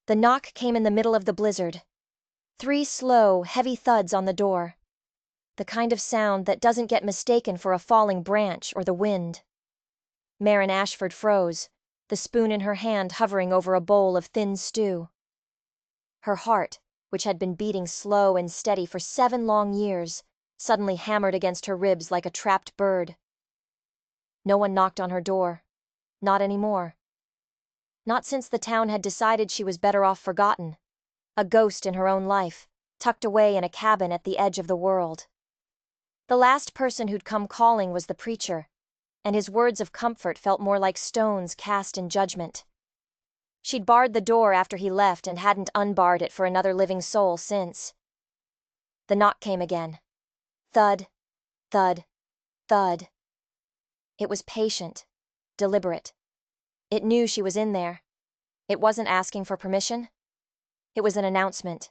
The knock came in the middle of the blizzard. 3 slow, heavy thuds on the door. The kind of sound that doesn't get mistaken for a falling branch or the wind. Marin Ashford froze, the spoon in her hand hovering over a bowl of thin stew. Her heart, which had been beating slow and steady for 7 long years, suddenly hammered against her ribs like a trapped bird. No one knocked on her door. Not anymore. Not since the town had decided she was better off forgotten. A ghost in her own life, tucked away in a cabin at the edge of the world. The last person who'd come calling was the preacher, and his words of comfort felt more like stones cast in judgment. She'd barred the door after he left and hadn't unbarred it for another living soul since. The knock came again. Thud, thud, thud. It was patient, deliberate. It knew she was in there. It wasn't asking for permission. It was an announcement.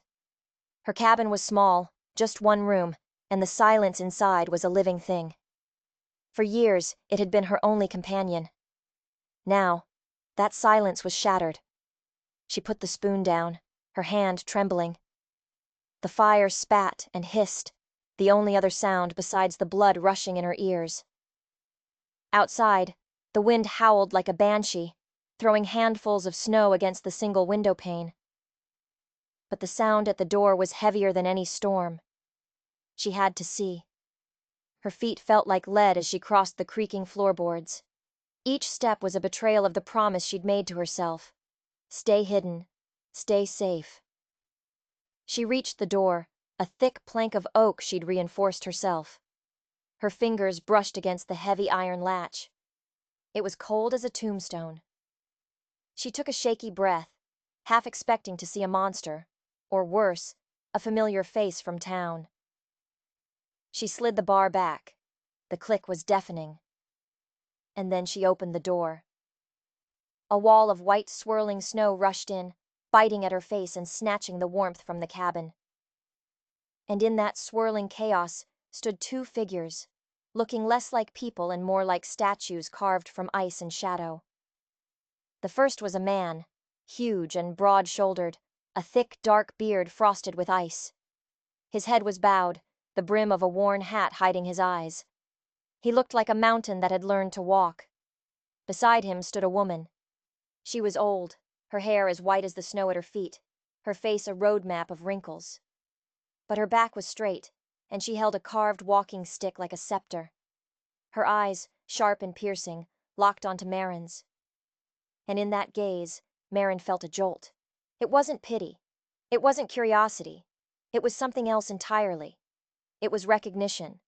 Her cabin was small, just 1 room, and the silence inside was a living thing. For years, it had been her only companion. Now, that silence was shattered. She put the spoon down, her hand trembling. The fire spat and hissed, the only other sound besides the blood rushing in her ears. Outside, the wind howled like a banshee, throwing handfuls of snow against the single window pane. But the sound at the door was heavier than any storm. She had to see. Her feet felt like lead as she crossed the creaking floorboards. Each step was a betrayal of the promise she'd made to herself. Stay hidden, stay safe. She reached the door, a thick plank of oak she'd reinforced herself. Her fingers brushed against the heavy iron latch. It was cold as a tombstone. She took a shaky breath, half expecting to see a monster, or worse, a familiar face from town. She slid the bar back. The click was deafening. And then she opened the door. A wall of white swirling snow rushed in, biting at her face and snatching the warmth from the cabin. And in that swirling chaos stood 2 figures, looking less like people and more like statues carved from ice and shadow. The first was a man, huge and broad-shouldered, a thick dark beard frosted with ice. His head was bowed, the brim of a worn hat hiding his eyes. He looked like a mountain that had learned to walk. Beside him stood a woman. She was old, her hair as white as the snow at her feet, her face a road map of wrinkles. But her back was straight, and she held a carved walking stick like a scepter. Her eyes, sharp and piercing, locked onto Marin's. And in that gaze, Marin felt a jolt. It wasn't pity. It wasn't curiosity. It was something else entirely. It was recognition.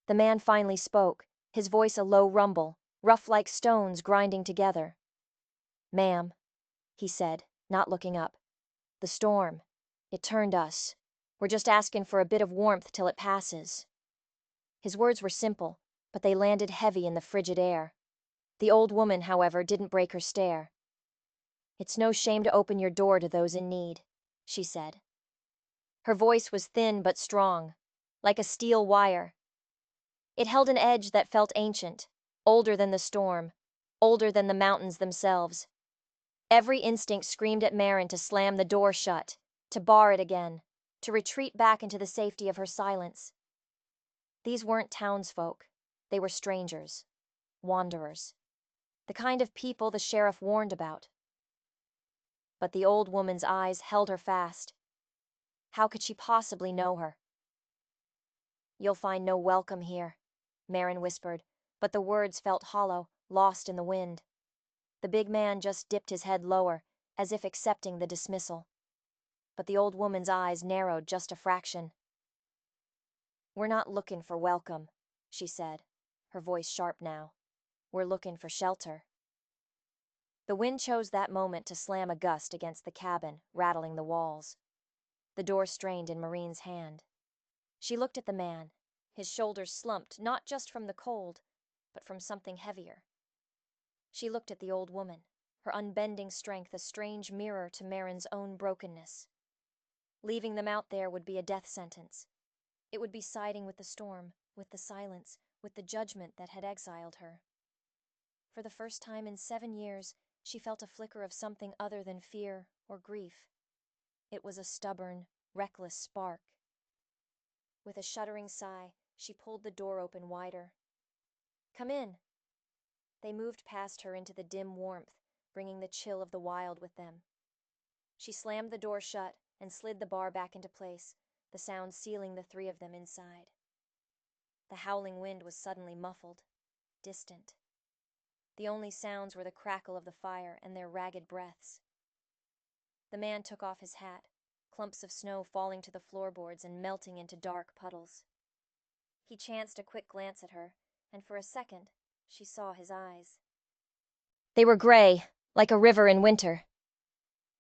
The man finally spoke, his voice a low rumble, rough like stones grinding together. "Ma'am," he said, not looking up. "The storm. It turned us. We're just asking for a bit of warmth till it passes." His words were simple, but they landed heavy in the frigid air. The old woman, however, didn't break her stare. "It's no shame to open your door to those in need," she said. Her voice was thin but strong, like a steel wire. It held an edge that felt ancient, older than the storm, older than the mountains themselves. Every instinct screamed at Marin to slam the door shut, to bar it again, to retreat back into the safety of her silence. These weren't townsfolk. They were strangers, wanderers, the kind of people the sheriff warned about. But the old woman's eyes held her fast. How could she possibly know her? "You'll find no welcome here," Marin whispered, but the words felt hollow, lost in the wind. The big man just dipped his head lower, as if accepting the dismissal. But the old woman's eyes narrowed just a fraction. "We're not looking for welcome," she said, her voice sharp now. "We're looking for shelter." The wind chose that moment to slam a gust against the cabin, rattling the walls. The door strained in Marine's hand. She looked at the man, his shoulders slumped not just from the cold, but from something heavier. She looked at the old woman, her unbending strength a strange mirror to Marin's own brokenness. Leaving them out there would be a death sentence. It would be siding with the storm, with the silence, with the judgment that had exiled her. For the first time in 7 years, she felt a flicker of something other than fear or grief. It was a stubborn, reckless spark. With a shuddering sigh, she pulled the door open wider. "Come in." They moved past her into the dim warmth, bringing the chill of the wild with them. She slammed the door shut and slid the bar back into place, the sound sealing the three of them inside. The howling wind was suddenly muffled, distant. The only sounds were the crackle of the fire and their ragged breaths. The man took off his hat, clumps of snow falling to the floorboards and melting into dark puddles. He chanced a quick glance at her, and for a second, she saw his eyes. They were gray, like a river in winter.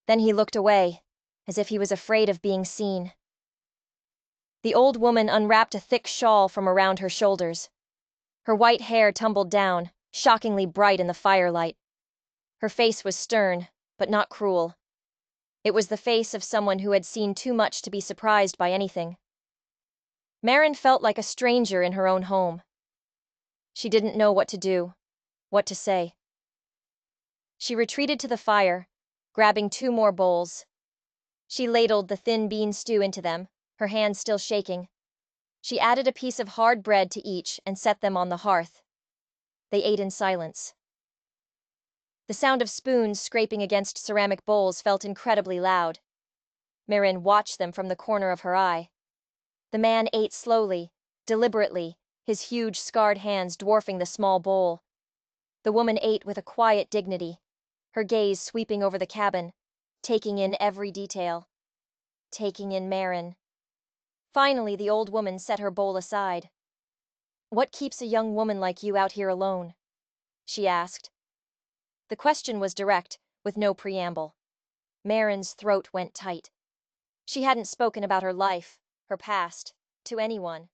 Then he looked away, as if he was afraid of being seen. The old woman unwrapped a thick shawl from around her shoulders. Her white hair tumbled down, shockingly bright in the firelight. Her face was stern, but not cruel. It was the face of someone who had seen too much to be surprised by anything. Maren felt like a stranger in her own home. She didn't know what to do, what to say. She retreated to the fire, grabbing 2 more bowls. She ladled the thin bean stew into them, her hands still shaking. She added a piece of hard bread to each and set them on the hearth. They ate in silence. The sound of spoons scraping against ceramic bowls felt incredibly loud. Maren watched them from the corner of her eye. The man ate slowly, deliberately, his huge scarred hands dwarfing the small bowl. The woman ate with a quiet dignity, her gaze sweeping over the cabin, taking in every detail. Taking in Maren. Finally, the old woman set her bowl aside. "What keeps a young woman like you out here alone?" she asked. The question was direct, with no preamble. Maren's throat went tight. She hadn't spoken about her life, her past, to anyone.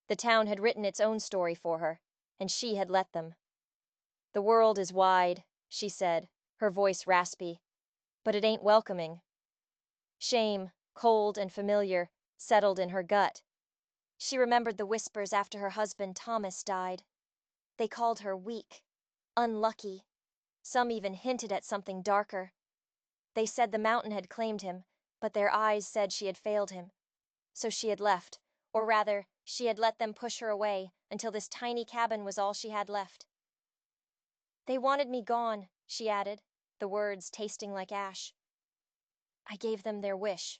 The town had written its own story for her, and she had let them. "The world is wide," she said, her voice raspy, "but it ain't welcoming." Shame, cold and familiar, settled in her gut. She remembered the whispers after her husband Thomas died. They called her weak, unlucky. Some even hinted at something darker. They said the mountain had claimed him, but their eyes said she had failed him. So she had left, or rather, she had let them push her away until this tiny cabin was all she had left. "They wanted me gone," she added, the words tasting like ash. "I gave them their wish."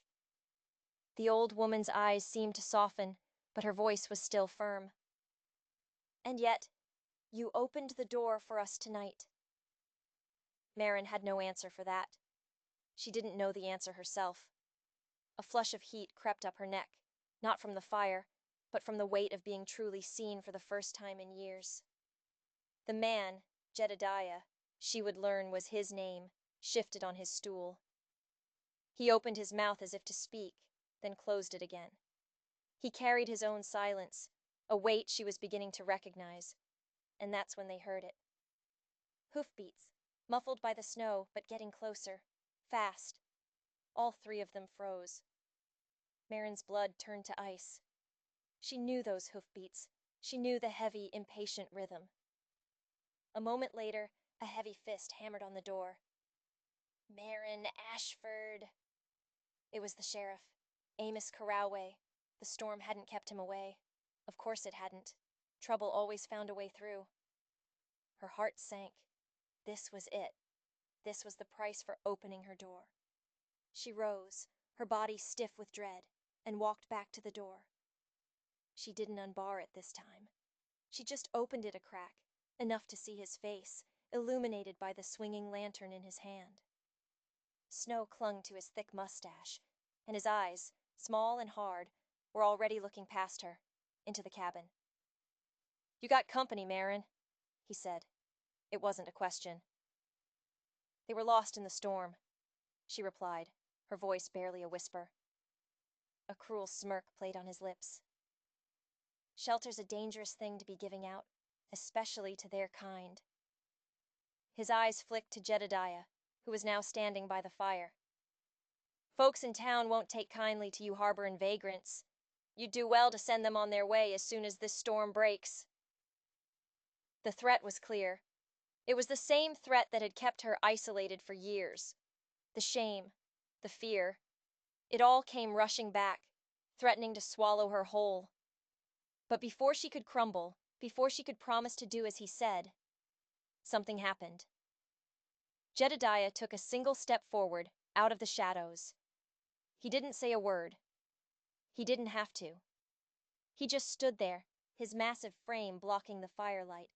The old woman's eyes seemed to soften, but her voice was still firm. "And yet, you opened the door for us tonight." Maren had no answer for that. She didn't know the answer herself. A flush of heat crept up her neck, not from the fire, but from the weight of being truly seen for the first time in years. The man, Jedediah, she would learn was his name, shifted on his stool. He opened his mouth as if to speak, then closed it again. He carried his own silence, a weight she was beginning to recognize, and that's when they heard it. Hoofbeats, muffled by the snow, but getting closer, fast. All 3 of them froze. Maren's blood turned to ice. She knew those hoofbeats. She knew the heavy, impatient rhythm. A moment later, a heavy fist hammered on the door. "Maren Ashford." It was the sheriff, Amos Carroway. The storm hadn't kept him away. Of course it hadn't. Trouble always found a way through. Her heart sank. This was it. This was the price for opening her door. She rose, her body stiff with dread, and walked back to the door. She didn't unbar it this time. She just opened it a crack, enough to see his face, illuminated by the swinging lantern in his hand. Snow clung to his thick mustache, and his eyes, small and hard, were already looking past her, into the cabin. "You got company, Maren," he said. It wasn't a question. "They were lost in the storm," she replied, her voice barely a whisper. A cruel smirk played on his lips. "Shelter's a dangerous thing to be giving out, especially to their kind." His eyes flicked to Jedediah, who was now standing by the fire. "Folks in town won't take kindly to you harboring vagrants. You'd do well to send them on their way as soon as this storm breaks." The threat was clear. It was the same threat that had kept her isolated for years. The shame, the fear, it all came rushing back, threatening to swallow her whole. But before she could crumble, before she could promise to do as he said, something happened. Jedediah took a single step forward, out of the shadows. He didn't say a word. He didn't have to. He just stood there, his massive frame blocking the firelight,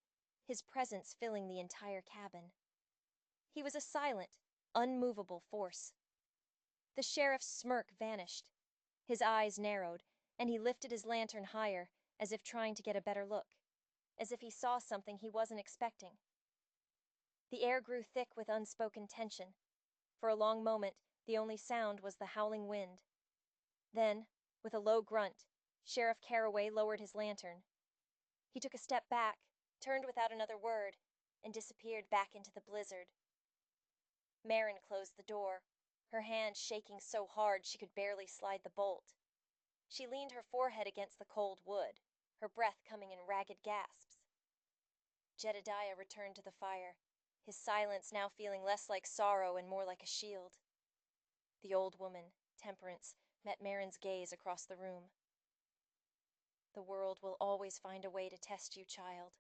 his presence filling the entire cabin. He was a silent, unmovable force. The sheriff's smirk vanished. His eyes narrowed, and he lifted his lantern higher, as if trying to get a better look, as if he saw something he wasn't expecting. The air grew thick with unspoken tension. For a long moment, the only sound was the howling wind. Then, with a low grunt, Sheriff Carraway lowered his lantern. He took a step back, turned without another word, and disappeared back into the blizzard. Marin closed the door, her hand shaking so hard she could barely slide the bolt. She leaned her forehead against the cold wood, her breath coming in ragged gasps. Jedediah returned to the fire, his silence now feeling less like sorrow and more like a shield. The old woman, Temperance, met Marin's gaze across the room. "The world will always find a way to test you, child,"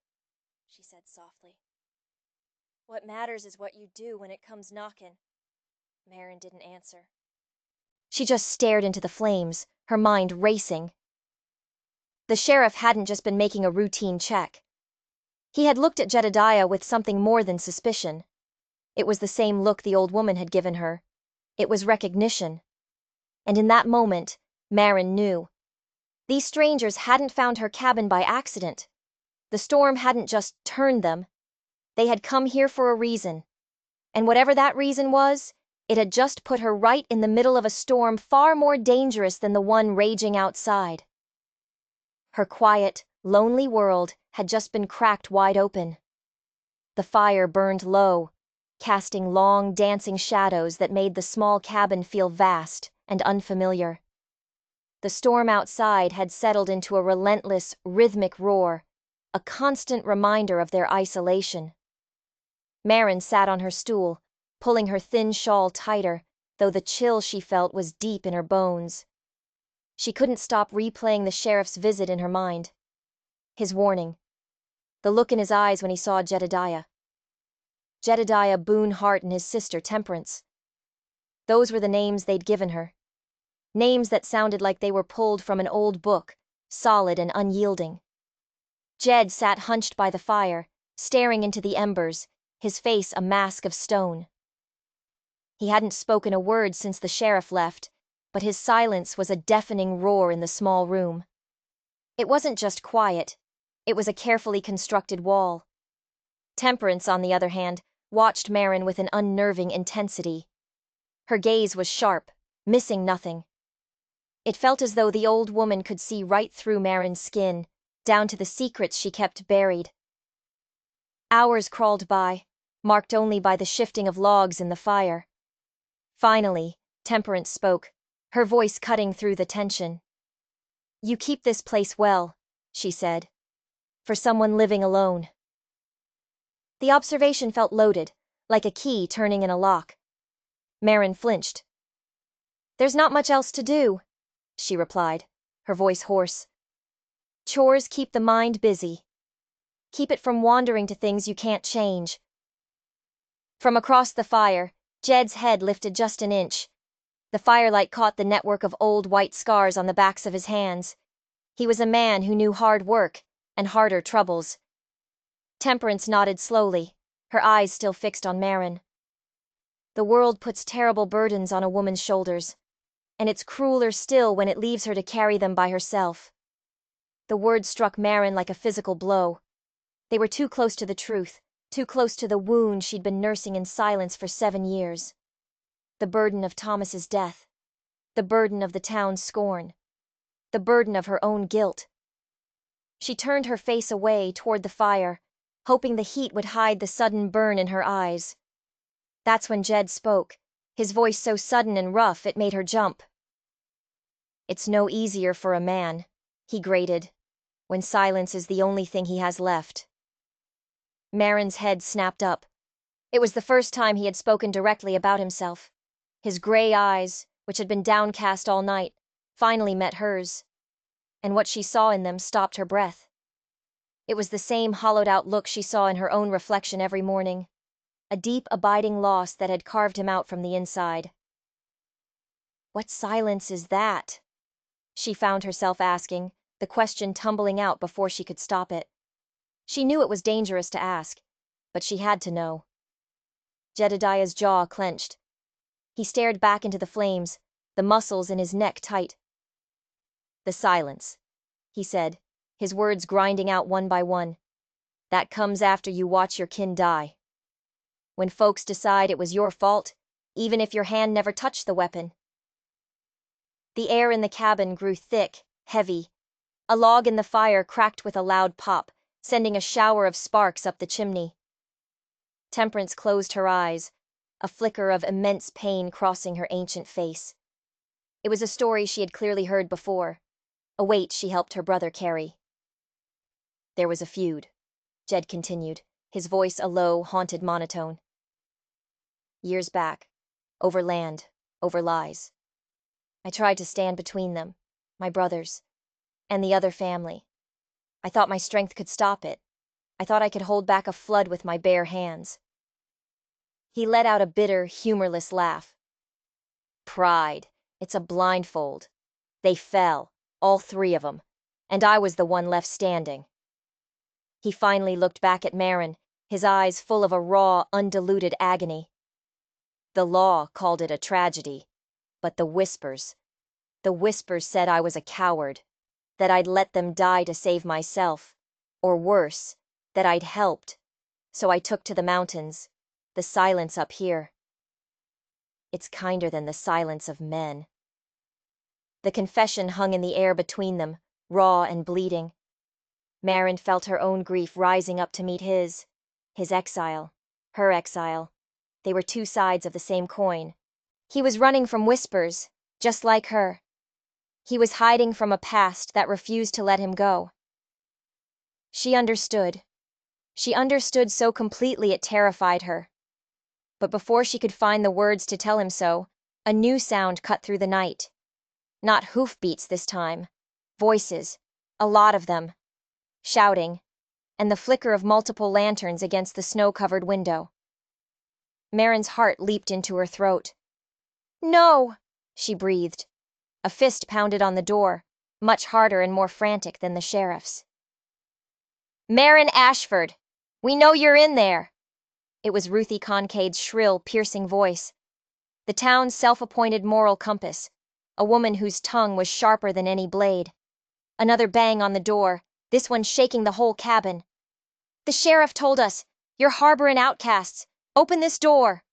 she said softly. "What matters is what you do when it comes knockin'." Marin didn't answer. She just stared into the flames, her mind racing. The sheriff hadn't just been making a routine check. He had looked at Jedediah with something more than suspicion. It was the same look the old woman had given her. It was recognition. And in that moment, Marin knew. These strangers hadn't found her cabin by accident. The storm hadn't just turned them. They had come here for a reason. And whatever that reason was, it had just put her right in the middle of a storm far more dangerous than the one raging outside. Her quiet, lonely world had just been cracked wide open. The fire burned low, casting long, dancing shadows that made the small cabin feel vast and unfamiliar. The storm outside had settled into a relentless, rhythmic roar, a constant reminder of their isolation. Marin sat on her stool, pulling her thin shawl tighter, though the chill she felt was deep in her bones. She couldn't stop replaying the sheriff's visit in her mind. His warning. The look in his eyes when he saw Jedediah. Jedediah Boone Hart and his sister Temperance. Those were the names they'd given her. Names that sounded like they were pulled from an old book, solid and unyielding. Jed sat hunched by the fire, staring into the embers, his face a mask of stone. He hadn't spoken a word since the sheriff left, but his silence was a deafening roar in the small room. It wasn't just quiet, it was a carefully constructed wall. Temperance, on the other hand, watched Marin with an unnerving intensity. Her gaze was sharp, missing nothing. It felt as though the old woman could see right through Marin's skin, down to the secrets she kept buried. Hours crawled by, marked only by the shifting of logs in the fire. Finally, Temperance spoke, her voice cutting through the tension. "You keep this place well," she said. "For someone living alone." The observation felt loaded, like a key turning in a lock. Marin flinched. "There's not much else to do," she replied, her voice hoarse. "Chores keep the mind busy. Keep it from wandering to things you can't change." From across the fire, Jed's head lifted just an inch. The firelight caught the network of old white scars on the backs of his hands. He was a man who knew hard work and harder troubles. Temperance nodded slowly, her eyes still fixed on Marin. "The world puts terrible burdens on a woman's shoulders, and it's crueler still when it leaves her to carry them by herself." The words struck Marin like a physical blow. They were too close to the truth, too close to the wound she'd been nursing in silence for 7 years. The burden of Thomas's death. The burden of the town's scorn. The burden of her own guilt. She turned her face away toward the fire, hoping the heat would hide the sudden burn in her eyes. That's when Jed spoke, his voice so sudden and rough it made her jump. "It's no easier for a man," he grated, "when silence is the only thing he has left." Marin's head snapped up. It was the first time he had spoken directly about himself. His gray eyes, which had been downcast all night, finally met hers, and what she saw in them stopped her breath. It was the same hollowed-out look she saw in her own reflection every morning, a deep, abiding loss that had carved him out from the inside. "What silence is that?" she found herself asking, the question tumbling out before she could stop it. She knew it was dangerous to ask, but she had to know. Jedediah's jaw clenched. He stared back into the flames, the muscles in his neck tight. "The silence," he said, his words grinding out one by one. "That comes after you watch your kin die. When folks decide it was your fault, even if your hand never touched the weapon." The air in the cabin grew thick, heavy. A log in the fire cracked with a loud pop, sending a shower of sparks up the chimney. Temperance closed her eyes, a flicker of immense pain crossing her ancient face. It was a story she had clearly heard before, a weight she helped her brother carry. "There was a feud," Jed continued, his voice a low, haunted monotone. "Years back, over land, over lies. I tried to stand between them, my brothers, and the other family. I thought my strength could stop it. I thought I could hold back a flood with my bare hands." He let out a bitter, humorless laugh. "Pride. It's a blindfold. They fell, all three of them, and I was the one left standing." He finally looked back at Marin, his eyes full of a raw, undiluted agony. "The law called it a tragedy, but the whispers said I was a coward, that I'd let them die to save myself, or worse, that I'd helped, so I took to the mountains, the silence up here. It's kinder than the silence of men." The confession hung in the air between them, raw and bleeding. Marin felt her own grief rising up to meet his exile, her exile. They were two sides of the same coin. He was running from whispers, just like her. He was hiding from a past that refused to let him go. She understood. She understood so completely it terrified her. But before she could find the words to tell him so, a new sound cut through the night. Not hoofbeats this time. Voices, a lot of them, shouting, and the flicker of multiple lanterns against the snow-covered window. Marin's heart leaped into her throat. "No!" she breathed. A fist pounded on the door, much harder and more frantic than the sheriff's. "Marin Ashford! We know you're in there!" It was Ruthie Concade's shrill, piercing voice. The town's self-appointed moral compass, a woman whose tongue was sharper than any blade. Another bang on the door, this one shaking the whole cabin. "The sheriff told us! You're harboring outcasts! Open this door!"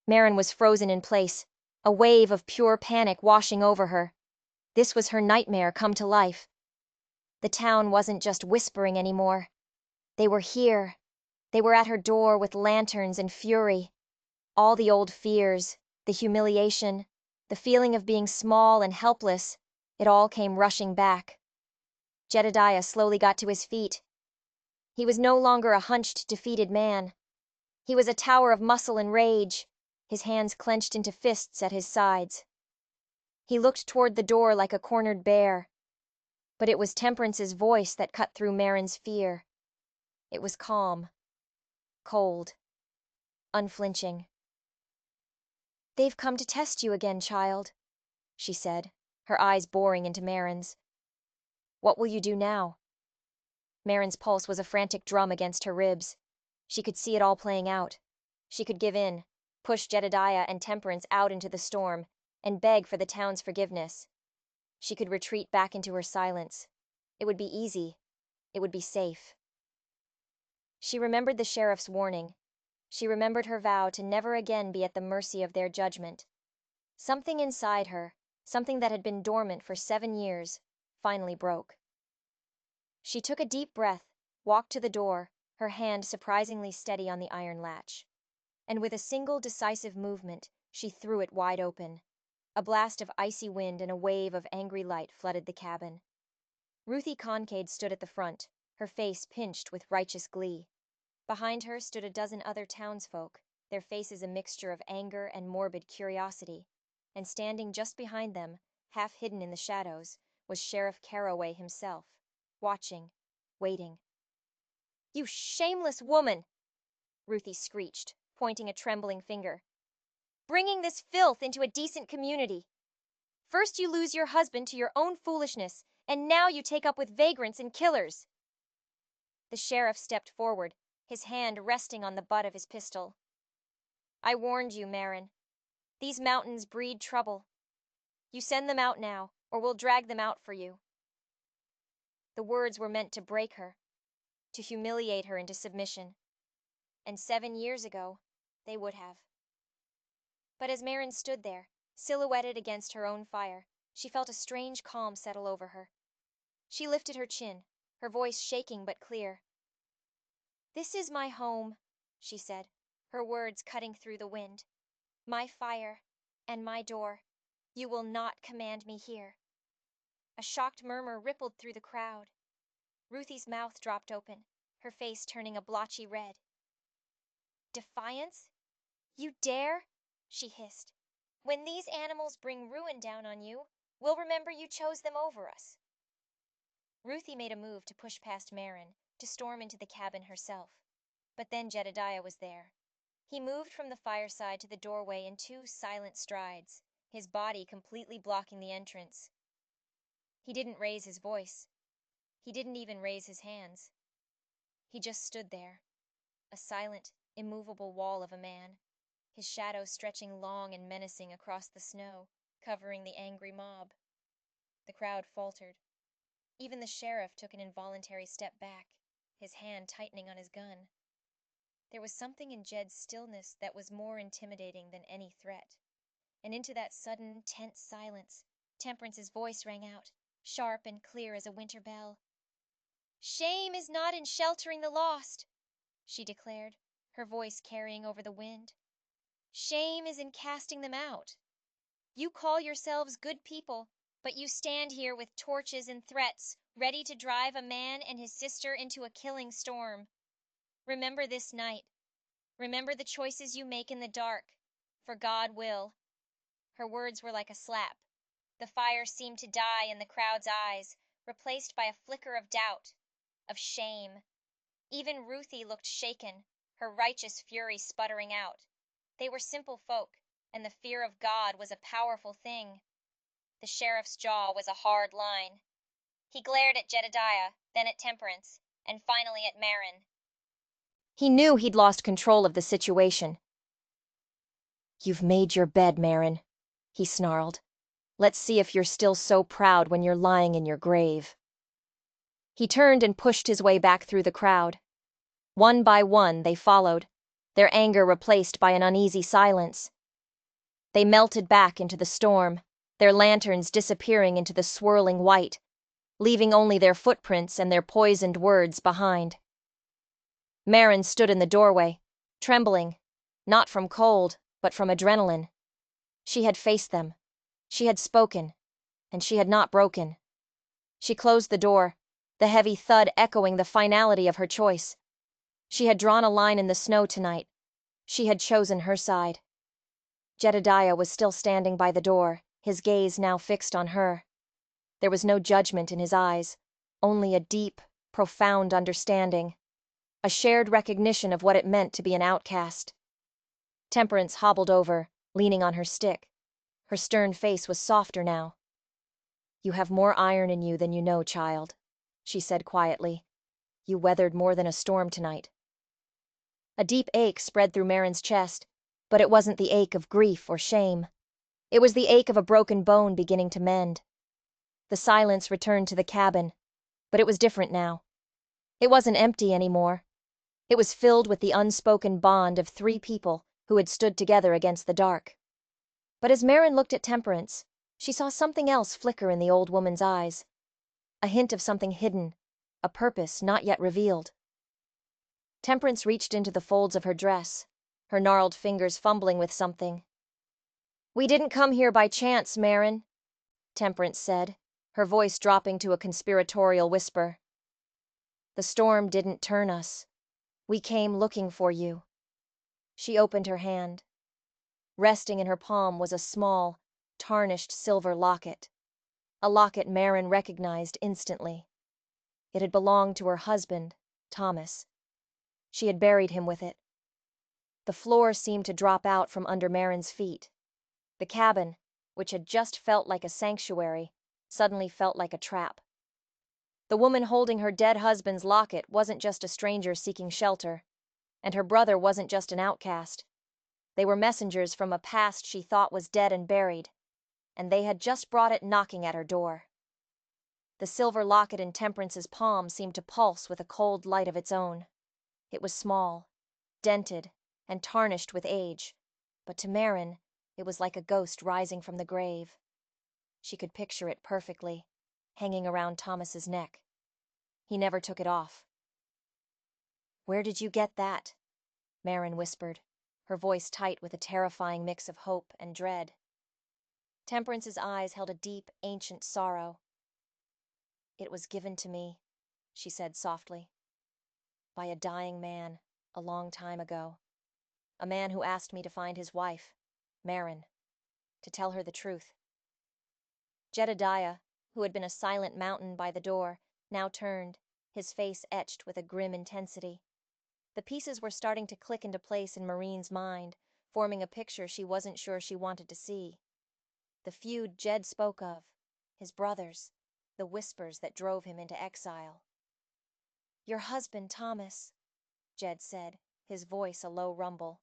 Marin was frozen in place, a wave of pure panic washing over her. This was her nightmare come to life. The town wasn't just whispering anymore. They were here. They were at her door with lanterns and fury. All the old fears, the humiliation, the feeling of being small and helpless, it all came rushing back. Jedediah slowly got to his feet. He was no longer a hunched, defeated man. He was a tower of muscle and rage, his hands clenched into fists at his sides. He looked toward the door like a cornered bear. But it was Temperance's voice that cut through Marin's fear. It was calm, cold, unflinching. "They've come to test you again, child," she said, her eyes boring into Marin's. "What will you do now?" Marin's pulse was a frantic drum against her ribs. She could see it all playing out. She could give in, push Jedediah and Temperance out into the storm, and beg for the town's forgiveness. She could retreat back into her silence. It would be easy. It would be safe. She remembered the sheriff's warning. She remembered her vow to never again be at the mercy of their judgment. Something inside her, something that had been dormant for 7 years, finally broke. She took a deep breath, walked to the door, her hand surprisingly steady on the iron latch. And with a single decisive movement, she threw it wide open. A blast of icy wind and a wave of angry light flooded the cabin. Ruthie Concade stood at the front, her face pinched with righteous glee. Behind her stood a dozen other townsfolk, their faces a mixture of anger and morbid curiosity, and standing just behind them, half hidden in the shadows, was Sheriff Carroway himself, watching, waiting. "You shameless woman!" Ruthie screeched, pointing a trembling finger. "Bringing this filth into a decent community. First you lose your husband to your own foolishness, and now you take up with vagrants and killers." The sheriff stepped forward, his hand resting on the butt of his pistol. "I warned you, Marin. These mountains breed trouble. You send them out now, or we'll drag them out for you." The words were meant to break her, to humiliate her into submission. And 7 years ago, they would have. But as Marin stood there, silhouetted against her own fire, she felt a strange calm settle over her. She lifted her chin, her voice shaking but clear. "This is my home," she said, her words cutting through the wind. "My fire, and my door. You will not command me here." A shocked murmur rippled through the crowd. Ruthie's mouth dropped open, her face turning a blotchy red. "Defiance? You dare?" she hissed. "When these animals bring ruin down on you, we'll remember you chose them over us." Ruthie made a move to push past Marin, to storm into the cabin herself. But then Jedediah was there. He moved from the fireside to the doorway in 2 silent strides, his body completely blocking the entrance. He didn't raise his voice. He didn't even raise his hands. He just stood there, a silent, immovable wall of a man, his shadow stretching long and menacing across the snow, covering the angry mob. The crowd faltered. Even the sheriff took an involuntary step back, his hand tightening on his gun. There was something in Jed's stillness that was more intimidating than any threat. And into that sudden, tense silence, Temperance's voice rang out, sharp and clear as a winter bell. "Shame is not in sheltering the lost," she declared, her voice carrying over the wind. "Shame is in casting them out. You call yourselves good people, but you stand here with torches and threats, ready to drive a man and his sister into a killing storm. Remember this night. Remember the choices you make in the dark, for God will." Her words were like a slap. The fire seemed to die in the crowd's eyes, replaced by a flicker of doubt, of shame. Even Ruthie looked shaken, her righteous fury sputtering out. They were simple folk, and the fear of God was a powerful thing. The sheriff's jaw was a hard line. He glared at Jedediah, then at Temperance, and finally at Marin. He knew he'd lost control of the situation. "You've made your bed, Marin," he snarled. "Let's see if you're still so proud when you're lying in your grave." He turned and pushed his way back through the crowd. One by one, they followed, their anger replaced by an uneasy silence. They melted back into the storm, their lanterns disappearing into the swirling white, leaving only their footprints and their poisoned words behind. Marin stood in the doorway, trembling, not from cold, but from adrenaline. She had faced them. She had spoken, and she had not broken. She closed the door, the heavy thud echoing the finality of her choice. She had drawn a line in the snow tonight. She had chosen her side. Jedediah was still standing by the door, his gaze now fixed on her. There was no judgment in his eyes, only a deep, profound understanding, a shared recognition of what it meant to be an outcast. Temperance hobbled over, leaning on her stick. Her stern face was softer now. "You have more iron in you than you know, child," she said quietly. "You weathered more than a storm tonight." A deep ache spread through Marin's chest, but it wasn't the ache of grief or shame. It was the ache of a broken bone beginning to mend. The silence returned to the cabin, but it was different now. It wasn't empty anymore. It was filled with the unspoken bond of 3 people who had stood together against the dark. But as Marin looked at Temperance, she saw something else flicker in the old woman's eyes. A hint of something hidden, a purpose not yet revealed. Temperance reached into the folds of her dress, her gnarled fingers fumbling with something. "We didn't come here by chance, Marin," Temperance said, her voice dropping to a conspiratorial whisper. "The storm didn't turn us. We came looking for you." She opened her hand. Resting in her palm was a small, tarnished silver locket. A locket Marin recognized instantly. It had belonged to her husband, Thomas. She had buried him with it. The floor seemed to drop out from under Marin's feet. The cabin, which had just felt like a sanctuary, suddenly felt like a trap. The woman holding her dead husband's locket wasn't just a stranger seeking shelter, and her brother wasn't just an outcast. They were messengers from a past she thought was dead and buried, and they had just brought it knocking at her door. The silver locket in Temperance's palm seemed to pulse with a cold light of its own. It was small, dented, and tarnished with age, but to Marin, it was like a ghost rising from the grave. She could picture it perfectly, hanging around Thomas's neck. He never took it off. "Where did you get that?" Marin whispered, her voice tight with a terrifying mix of hope and dread. Temperance's eyes held a deep, ancient sorrow. "It was given to me," she said softly, "by a dying man, a long time ago. A man who asked me to find his wife, Marin, to tell her the truth." Jedediah, who had been a silent mountain by the door, now turned, his face etched with a grim intensity. The pieces were starting to click into place in Marine's mind, forming a picture she wasn't sure she wanted to see. The feud Jed spoke of, his brothers, the whispers that drove him into exile. "Your husband, Thomas," Jed said, his voice a low rumble.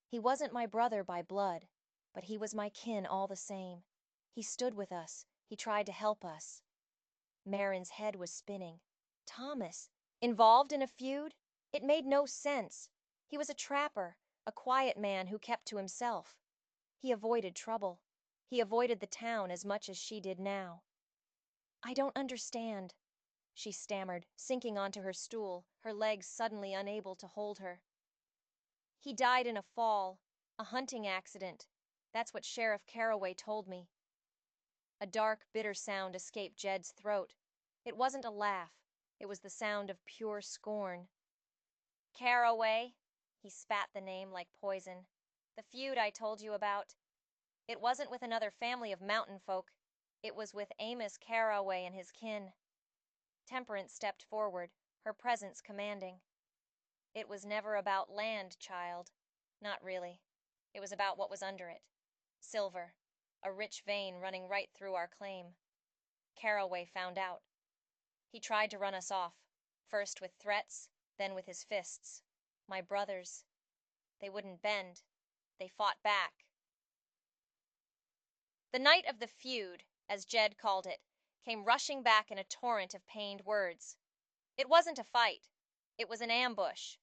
"He wasn't my brother by blood, but he was my kin all the same. He stood with us. He tried to help us." Marin's head was spinning. Thomas, involved in a feud? It made no sense. He was a trapper, a quiet man who kept to himself. He avoided trouble. He avoided the town as much as she did now. "I don't understand," she stammered, sinking onto her stool, her legs suddenly unable to hold her. "He died in a fall, a hunting accident. That's what Sheriff Caraway told me." A dark, bitter sound escaped Jed's throat. It wasn't a laugh. It was the sound of pure scorn. "Caraway," he spat the name like poison. "The feud I told you about. It wasn't with another family of mountain folk. It was with Amos Caraway and his kin." Temperance stepped forward, her presence commanding. "It was never about land, child. Not really. It was about what was under it. Silver. A rich vein running right through our claim. Caraway found out. He tried to run us off, first with threats, then with his fists. My brothers. They wouldn't bend. They fought back." The night of the feud, as Jed called it, came rushing back in a torrent of pained words. It wasn't a fight. It was an ambush.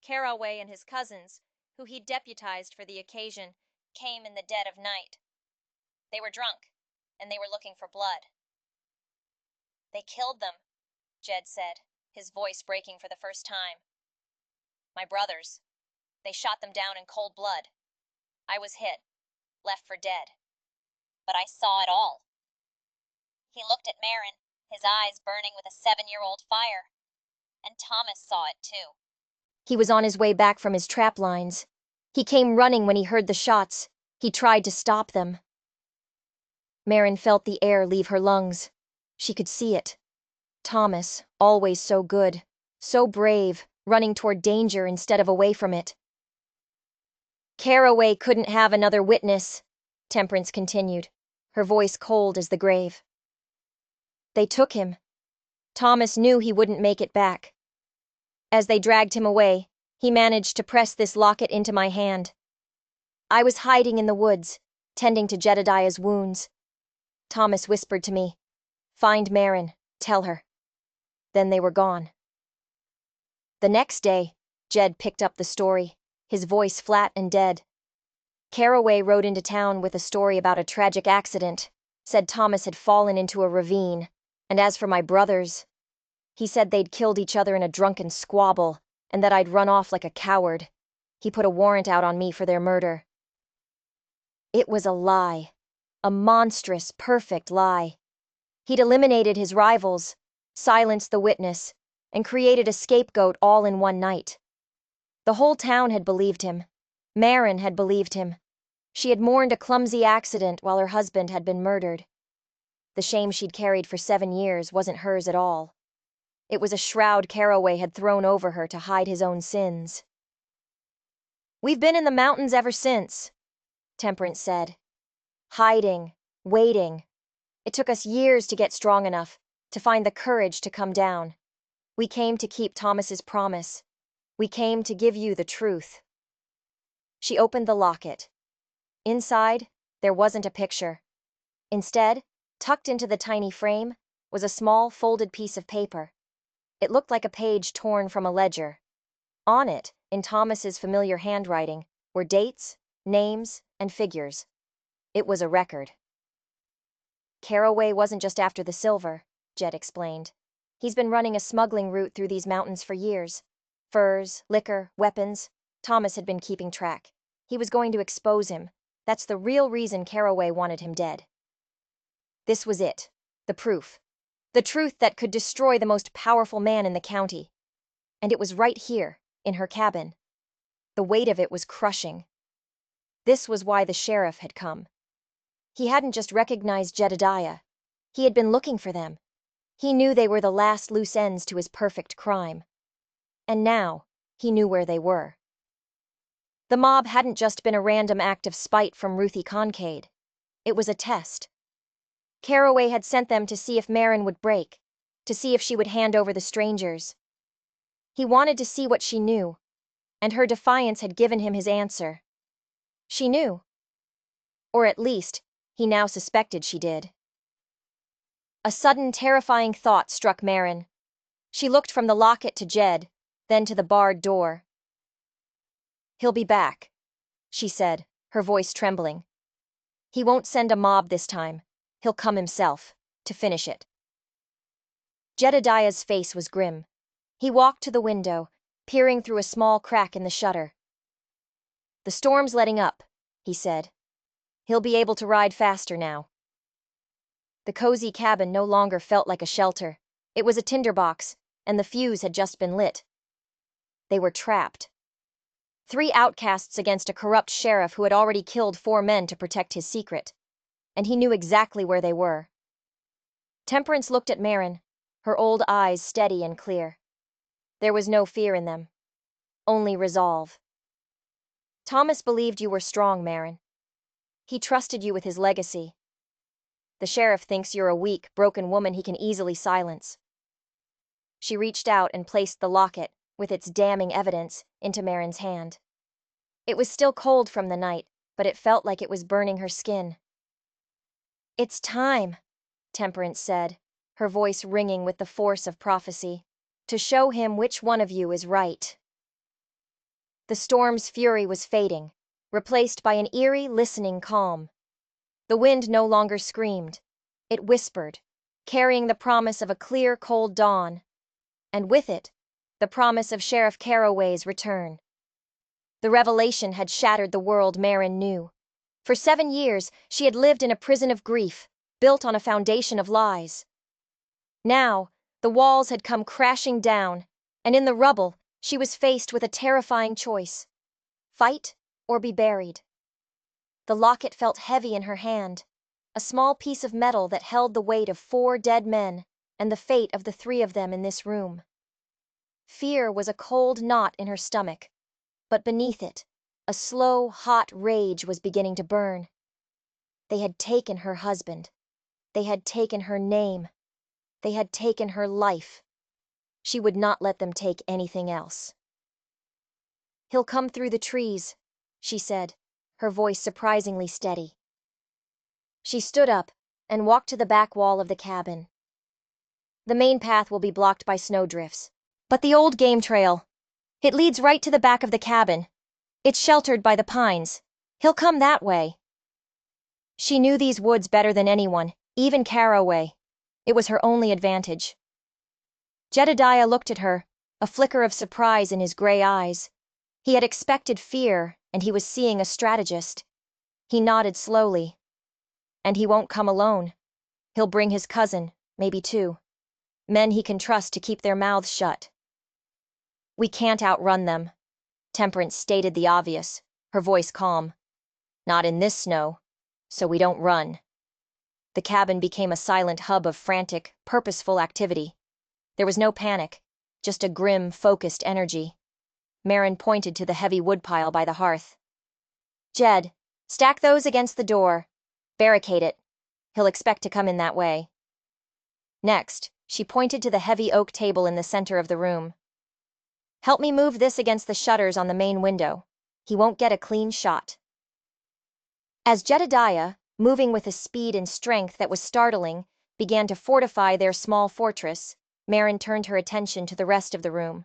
Caraway and his cousins, who he'd deputized for the occasion, came in the dead of night. They were drunk, and they were looking for blood. "They killed them," Jed said, his voice breaking for the first time. "My brothers. They shot them down in cold blood. I was hit, left for dead. But I saw it all." He looked at Marin, his eyes burning with a 7-year-old fire. "And Thomas saw it too." He was on his way back from his trap lines. He came running when he heard the shots. He tried to stop them. Marin felt the air leave her lungs. She could see it. Thomas, always so good, so brave, running toward danger instead of away from it. "Caraway couldn't have another witness," Temperance continued, her voice cold as the grave. "They took him. Thomas knew he wouldn't make it back. As they dragged him away, he managed to press this locket into my hand. I was hiding in the woods, tending to Jedediah's wounds. Thomas whispered to me, 'Find Marin, tell her.' Then they were gone." The next day, Jed picked up the story, his voice flat and dead. "Caraway rode into town with a story about a tragic accident, said Thomas had fallen into a ravine, and as for my brothers, he said they'd killed each other in a drunken squabble, and that I'd run off like a coward. He put a warrant out on me for their murder." It was a lie. A monstrous, perfect lie. He'd eliminated his rivals, silenced the witness, and created a scapegoat all in one night. The whole town had believed him. Maren had believed him. She had mourned a clumsy accident while her husband had been murdered. The shame she'd carried for 7 years wasn't hers at all. It was a shroud Caraway had thrown over her to hide his own sins. "We've been in the mountains ever since," Temperance said. "Hiding, waiting. It took us years to get strong enough, to find the courage to come down. We came to keep Thomas's promise. We came to give you the truth." She opened the locket. Inside, there wasn't a picture. Instead, tucked into the tiny frame, was a small folded piece of paper. It looked like a page torn from a ledger. On it, in Thomas's familiar handwriting, were dates, names, and figures. It was a record. "Caraway wasn't just after the silver," Jed explained. "He's been running a smuggling route through these mountains for years. Furs, liquor, weapons. Thomas had been keeping track. He was going to expose him. That's the real reason Caraway wanted him dead." This was it, the proof. The truth that could destroy the most powerful man in the county. And it was right here, in her cabin. The weight of it was crushing. This was why the sheriff had come. He hadn't just recognized Jedediah. He had been looking for them. He knew they were the last loose ends to his perfect crime. And now, he knew where they were. The mob hadn't just been a random act of spite from Ruthie Concade. It was a test. Caraway had sent them to see if Maren would break, to see if she would hand over the strangers. He wanted to see what she knew, and her defiance had given him his answer. She knew. Or at least, he now suspected she did. A sudden, terrifying thought struck Maren. She looked from the locket to Jed, then to the barred door. "He'll be back," she said, her voice trembling. "He won't send a mob this time. He'll come himself, to finish it." Jedediah's face was grim. He walked to the window, peering through a small crack in the shutter. "The storm's letting up," he said. "He'll be able to ride faster now." The cozy cabin no longer felt like a shelter. It was a tinderbox, and the fuse had just been lit. They were trapped. 3 outcasts against a corrupt sheriff who had already killed 4 men to protect his secret. And he knew exactly where they were. Temperance looked at Maren, her old eyes steady and clear. There was no fear in them. Only resolve. "Thomas believed you were strong, Maren. He trusted you with his legacy. The sheriff thinks you're a weak, broken woman he can easily silence." She reached out and placed the locket, with its damning evidence, into Maren's hand. It was still cold from the night, but it felt like it was burning her skin. "It's time," Temperance said, her voice ringing with the force of prophecy, "to show him which one of you is right." The storm's fury was fading, replaced by an eerie, listening calm. The wind no longer screamed. It whispered, carrying the promise of a clear, cold dawn. And with it, the promise of Sheriff Caraway's return. The revelation had shattered the world Maren knew. For 7 years, she had lived in a prison of grief, built on a foundation of lies. Now, the walls had come crashing down, and in the rubble, she was faced with a terrifying choice: fight or be buried. The locket felt heavy in her hand, a small piece of metal that held the weight of 4 dead men and the fate of the 3 of them in this room. Fear was a cold knot in her stomach, but beneath it, a slow, hot rage was beginning to burn. They had taken her husband. They had taken her name. They had taken her life. She would not let them take anything else. "He'll come through the trees," she said, her voice surprisingly steady. She stood up and walked to the back wall of the cabin. "The main path will be blocked by snowdrifts, but the old game trail, it leads right to the back of the cabin. It's sheltered by the pines. He'll come that way." She knew these woods better than anyone, even Caraway. It was her only advantage. Jedediah looked at her, a flicker of surprise in his gray eyes. He had expected fear, and he was seeing a strategist. He nodded slowly. "And he won't come alone. He'll bring his cousin, maybe 2. Men he can trust to keep their mouths shut." "We can't outrun them." Temperance stated the obvious, her voice calm. Not in this snow, so we don't run. The cabin became a silent hub of frantic, purposeful activity. There was no panic, just a grim, focused energy. Marin pointed to the heavy woodpile by the hearth. Jed, stack those against the door. Barricade it. He'll expect to come in that way. Next, she pointed to the heavy oak table in the center of the room. Help me move this against the shutters on the main window. He won't get a clean shot. As Jedediah, moving with a speed and strength that was startling, began to fortify their small fortress, Marin turned her attention to the rest of the room.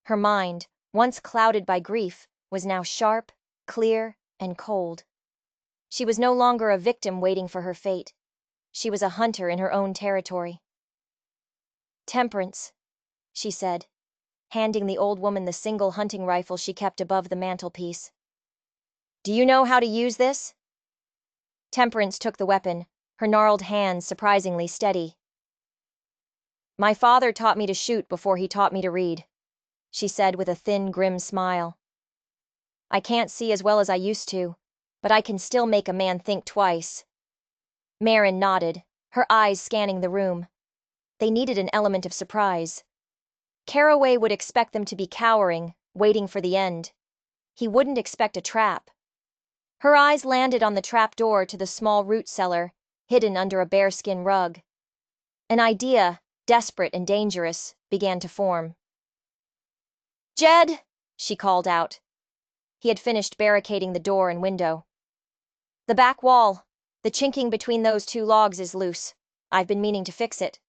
Her mind, once clouded by grief, was now sharp, clear, and cold. She was no longer a victim waiting for her fate. She was a hunter in her own territory. Temperance, she said, handing the old woman the single hunting rifle she kept above the mantelpiece. Do you know how to use this? Temperance took the weapon, her gnarled hands surprisingly steady. My father taught me to shoot before he taught me to read, she said with a thin, grim smile. I can't see as well as I used to, but I can still make a man think twice. Marin nodded, her eyes scanning the room. They needed an element of surprise. Caraway would expect them to be cowering, waiting for the end. He wouldn't expect a trap. Her eyes landed on the trap door to the small root cellar, hidden under a bearskin rug. An idea, desperate and dangerous, began to form. Jed, she called out. He had finished barricading the door and window. The back wall, the chinking between those two logs is loose. I've been meaning to fix it.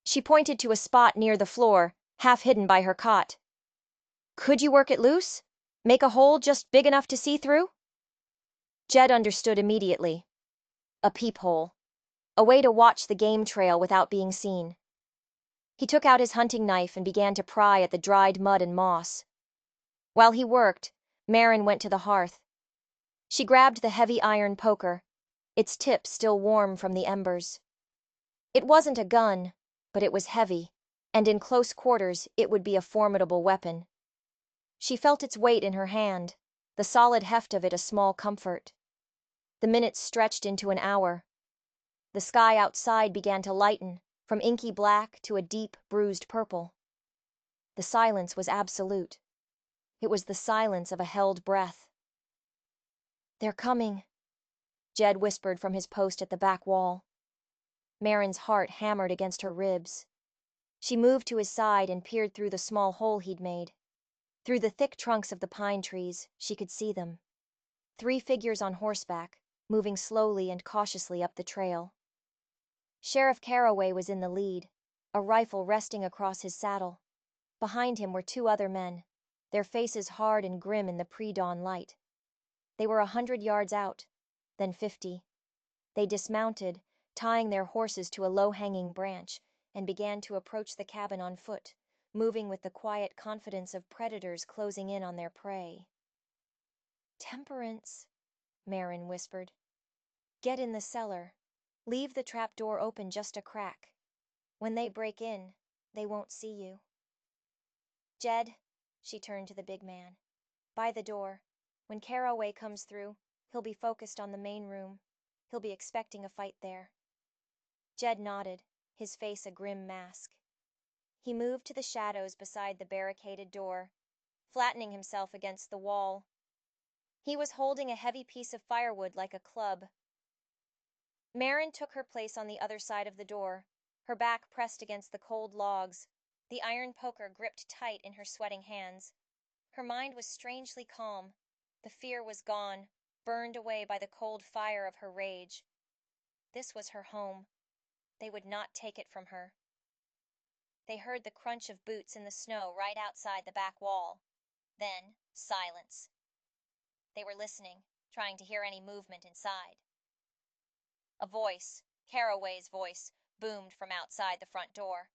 She pointed to a spot near the floor, half hidden by her cot. Could you work it loose? Make a hole just big enough to see through? Jed understood immediately. A peephole. A way to watch the game trail without being seen. He took out his hunting knife and began to pry at the dried mud and moss. While he worked, Marin went to the hearth. She grabbed the heavy iron poker, its tip still warm from the embers. It wasn't a gun, but it was heavy, and in close quarters it would be a formidable weapon. She felt its weight in her hand, the solid heft of it a small comfort. The minutes stretched into an hour. The sky outside began to lighten, from inky black to a deep, bruised purple. The silence was absolute. It was the silence of a held breath. They're coming, Jed whispered from his post at the back wall. Marin's heart hammered against her ribs. She moved to his side and peered through the small hole he'd made. Through the thick trunks of the pine trees, she could see them. 3 figures on horseback, moving slowly and cautiously up the trail. Sheriff Caraway was in the lead, a rifle resting across his saddle. Behind him were 2 other men, their faces hard and grim in the pre-dawn light. They were 100 yards out, then 50. They dismounted, tying their horses to a low-hanging branch, and began to approach the cabin on foot, moving with the quiet confidence of predators closing in on their prey. Temperance, Marin whispered. Get in the cellar. Leave the trap door open just a crack. When they break in, they won't see you. Jed, she turned to the big man. By the door. When Caraway comes through, he'll be focused on the main room. He'll be expecting a fight there. Jed nodded, his face a grim mask. He moved to the shadows beside the barricaded door, flattening himself against the wall. He was holding a heavy piece of firewood like a club. Marin took her place on the other side of the door, her back pressed against the cold logs, the iron poker gripped tight in her sweating hands. Her mind was strangely calm. The fear was gone, burned away by the cold fire of her rage. This was her home. They would not take it from her. They heard the crunch of boots in the snow right outside the back wall. Then, silence. They were listening, trying to hear any movement inside. A voice, Caraway's voice, boomed from outside the front door.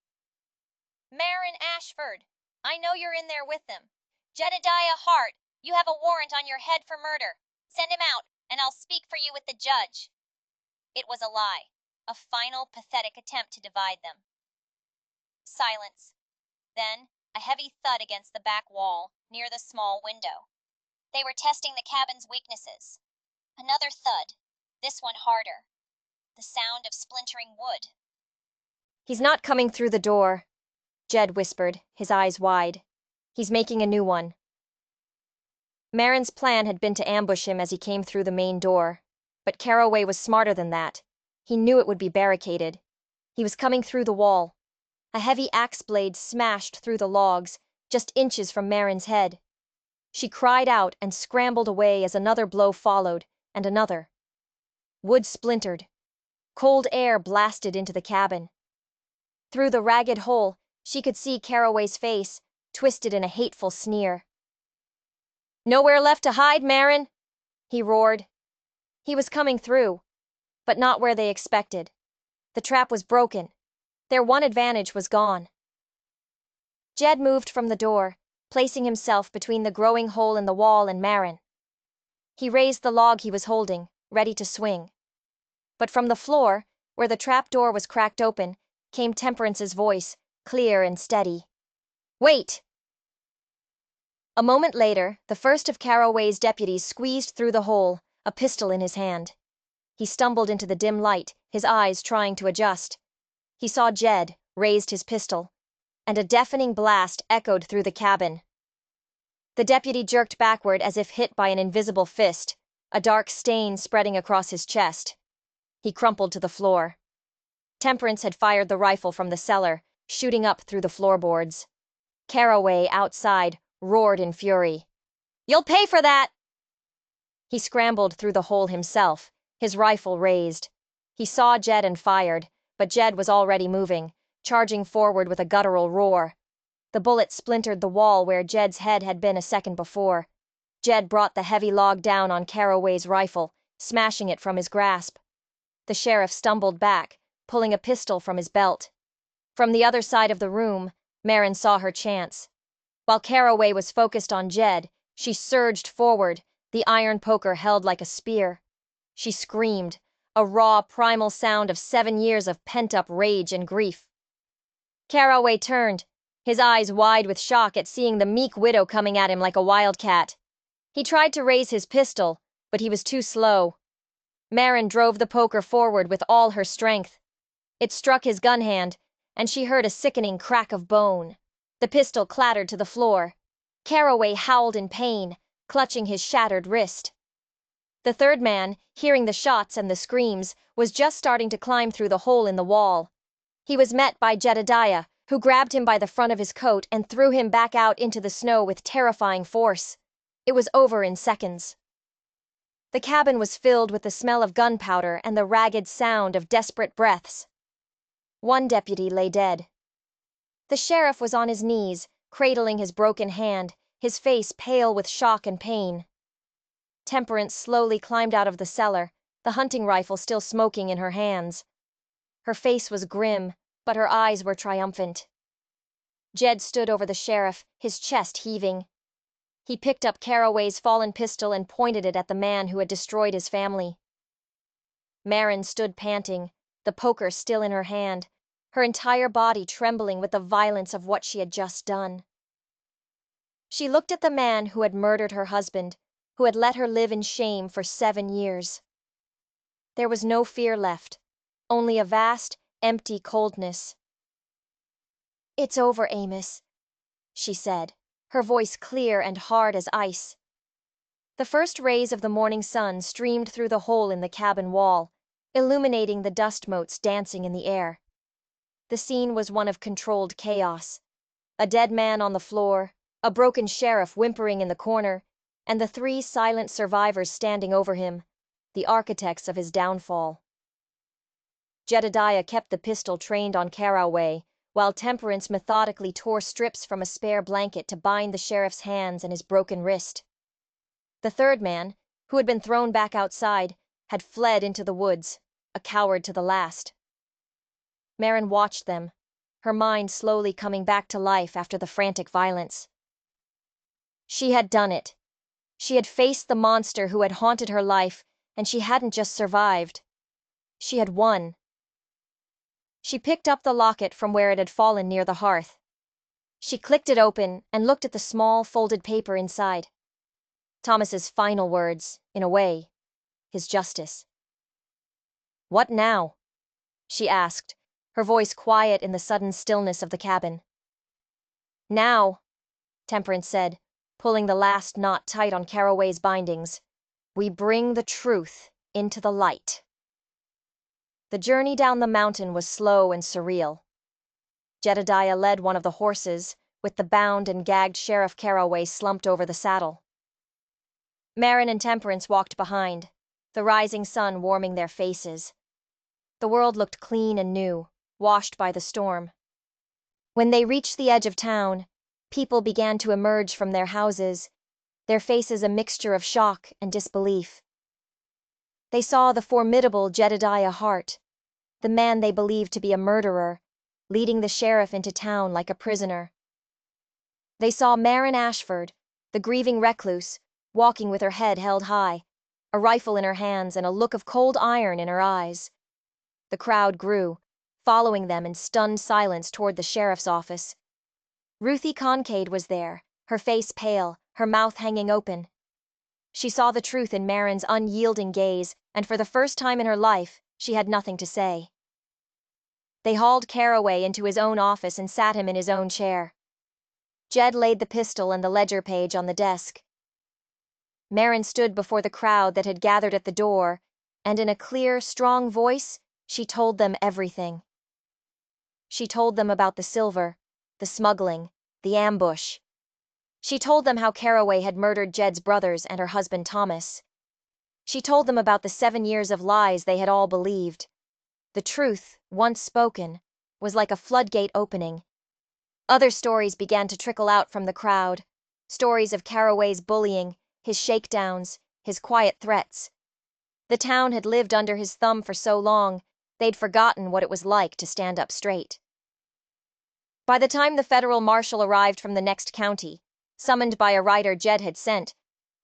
Marin Ashford! I know you're in there with them. Jedediah Hart, you have a warrant on your head for murder. Send him out, and I'll speak for you with the judge. It was a lie, a final, pathetic attempt to divide them. Silence. Then, a heavy thud against the back wall, near the small window. They were testing the cabin's weaknesses. Another thud, this one harder. The sound of splintering wood. He's not coming through the door, Jed whispered, his eyes wide. He's making a new one. Marin's plan had been to ambush him as he came through the main door, but Caraway was smarter than that. He knew it would be barricaded. He was coming through the wall. A heavy axe blade smashed through the logs, just inches from Marin's head. She cried out and scrambled away as another blow followed, and another. Wood splintered. Cold air blasted into the cabin. Through the ragged hole, she could see Caraway's face, twisted in a hateful sneer. "Nowhere left to hide, Marin?" he roared. He was coming through, but not where they expected. The trap was broken. Their one advantage was gone. Jed moved from the door, placing himself between the growing hole in the wall and Marin. He raised the log he was holding, ready to swing. But from the floor, where the trap door was cracked open, came Temperance's voice, clear and steady. "Wait!" A moment later, the first of Caraway's deputies squeezed through the hole, a pistol in his hand. He stumbled into the dim light, his eyes trying to adjust. He saw Jed, raised his pistol, and a deafening blast echoed through the cabin. The deputy jerked backward as if hit by an invisible fist, a dark stain spreading across his chest. He crumpled to the floor. Temperance had fired the rifle from the cellar, shooting up through the floorboards. Caraway, outside, roared in fury. "You'll pay for that!" He scrambled through the hole himself, his rifle raised. He saw Jed and fired, but Jed was already moving, charging forward with a guttural roar. The bullet splintered the wall where Jed's head had been a second before. Jed brought the heavy log down on Caraway's rifle, smashing it from his grasp. The sheriff stumbled back, pulling a pistol from his belt. From the other side of the room, Marin saw her chance. While Caraway was focused on Jed, she surged forward, the iron poker held like a spear. She screamed, a raw, primal sound of 7 years of pent-up rage and grief. Caraway turned, his eyes wide with shock at seeing the meek widow coming at him like a wildcat. He tried to raise his pistol, but he was too slow. Marin drove the poker forward with all her strength. It struck his gun hand, and she heard a sickening crack of bone. The pistol clattered to the floor. Caraway howled in pain, clutching his shattered wrist. The third man, hearing the shots and the screams, was just starting to climb through the hole in the wall. He was met by Jedediah, who grabbed him by the front of his coat and threw him back out into the snow with terrifying force. It was over in seconds. The cabin was filled with the smell of gunpowder and the ragged sound of desperate breaths. One deputy lay dead. The sheriff was on his knees, cradling his broken hand, his face pale with shock and pain. Temperance slowly climbed out of the cellar, the hunting rifle still smoking in her hands. Her face was grim, but her eyes were triumphant. Jed stood over the sheriff, his chest heaving. He picked up Caraway's fallen pistol and pointed it at the man who had destroyed his family. Marin stood panting, the poker still in her hand, her entire body trembling with the violence of what she had just done. She looked at the man who had murdered her husband, who had let her live in shame for 7 years. There was no fear left, only a vast, empty coldness. "It's over, Amos," she said, her voice clear and hard as ice. The first rays of the morning sun streamed through the hole in the cabin wall, illuminating the dust motes dancing in the air. The scene was one of controlled chaos. A dead man on the floor, a broken sheriff whimpering in the corner, and the 3 silent survivors standing over him, the architects of his downfall. Jedediah kept the pistol trained on Caraway, while Temperance methodically tore strips from a spare blanket to bind the sheriff's hands and his broken wrist. The third man, who had been thrown back outside, had fled into the woods, a coward to the last. Marin watched them, her mind slowly coming back to life after the frantic violence. She had done it. She had faced the monster who had haunted her life, and she hadn't just survived. She had won. She picked up the locket from where it had fallen near the hearth. She clicked it open and looked at the small, folded paper inside. Thomas's final words, in a way, his justice. "What now?" she asked, her voice quiet in the sudden stillness of the cabin. "Now," Temperance said, pulling the last knot tight on Caraway's bindings, "we bring the truth into the light." The journey down the mountain was slow and surreal. Jedediah led one of the horses, with the bound and gagged Sheriff Caraway slumped over the saddle. Marin and Temperance walked behind, the rising sun warming their faces. The world looked clean and new, washed by the storm. When they reached the edge of town, people began to emerge from their houses, their faces a mixture of shock and disbelief. They saw the formidable Jedediah Hart, the man they believed to be a murderer, leading the sheriff into town like a prisoner. They saw Marin Ashford, the grieving recluse, walking with her head held high, a rifle in her hands and a look of cold iron in her eyes. The crowd grew, following them in stunned silence toward the sheriff's office. Ruthie Concade was there, her face pale, her mouth hanging open. She saw the truth in Marin's unyielding gaze, and for the first time in her life, she had nothing to say. They hauled Caraway into his own office and sat him in his own chair. Jed laid the pistol and the ledger page on the desk. Marin stood before the crowd that had gathered at the door, and in a clear, strong voice, she told them everything. She told them about the silver, the smuggling, the ambush. She told them how Caraway had murdered Jed's brothers and her husband Thomas. She told them about the 7 years of lies they had all believed. The truth, once spoken, was like a floodgate opening. Other stories began to trickle out from the crowd, stories of Caraway's bullying, his shakedowns, his quiet threats. The town had lived under his thumb for so long, they'd forgotten what it was like to stand up straight. By the time the federal marshal arrived from the next county, summoned by a rider Jed had sent,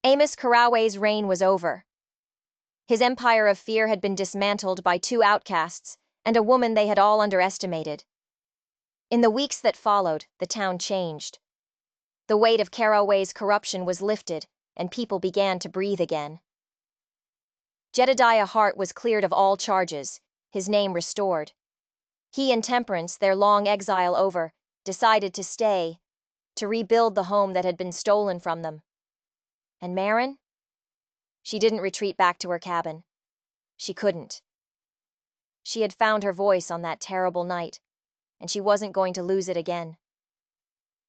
Amos Caraway's reign was over. His empire of fear had been dismantled by 2 outcasts and a woman they had all underestimated. In the weeks that followed, the town changed. The weight of Caraway's corruption was lifted, and people began to breathe again. Jedediah Hart was cleared of all charges, his name restored. He and Temperance, their long exile over, decided to stay, to rebuild the home that had been stolen from them. And Marin? She didn't retreat back to her cabin. She couldn't. She had found her voice on that terrible night, and she wasn't going to lose it again.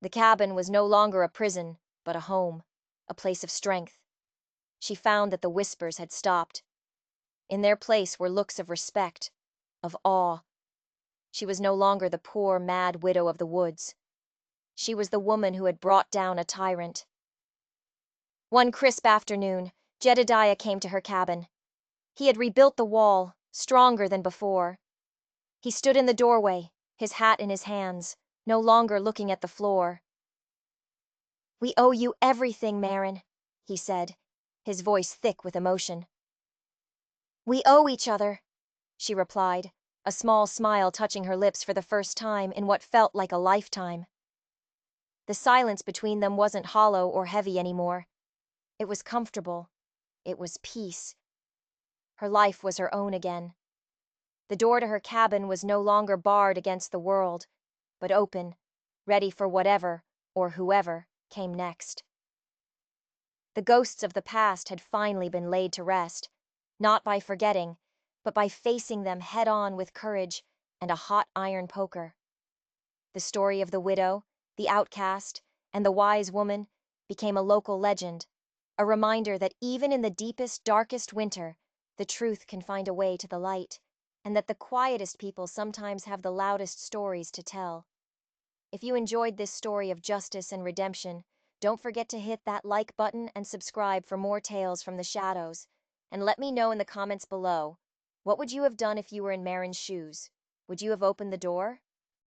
The cabin was no longer a prison, but a home, a place of strength. She found that the whispers had stopped. In their place were looks of respect, of awe. She was no longer the poor, mad widow of the woods. She was the woman who had brought down a tyrant. One crisp afternoon, Jedediah came to her cabin. He had rebuilt the wall, stronger than before. He stood in the doorway, his hat in his hands, no longer looking at the floor. "We owe you everything, Marin," he said, his voice thick with emotion. "We owe each other," she replied, a small smile touching her lips for the first time in what felt like a lifetime. The silence between them wasn't hollow or heavy anymore. It was comfortable. It was peace. Her life was her own again. The door to her cabin was no longer barred against the world, but open, ready for whatever, or whoever, came next. The ghosts of the past had finally been laid to rest, not by forgetting, but by facing them head-on with courage and a hot iron poker. The story of the widow, the outcast, and the wise woman became a local legend, a reminder that even in the deepest, darkest winter, the truth can find a way to the light, and that the quietest people sometimes have the loudest stories to tell. If you enjoyed this story of justice and redemption, don't forget to hit that like button and subscribe for more tales from the shadows. And let me know in the comments below, what would you have done if you were in Marin's shoes? Would you have opened the door?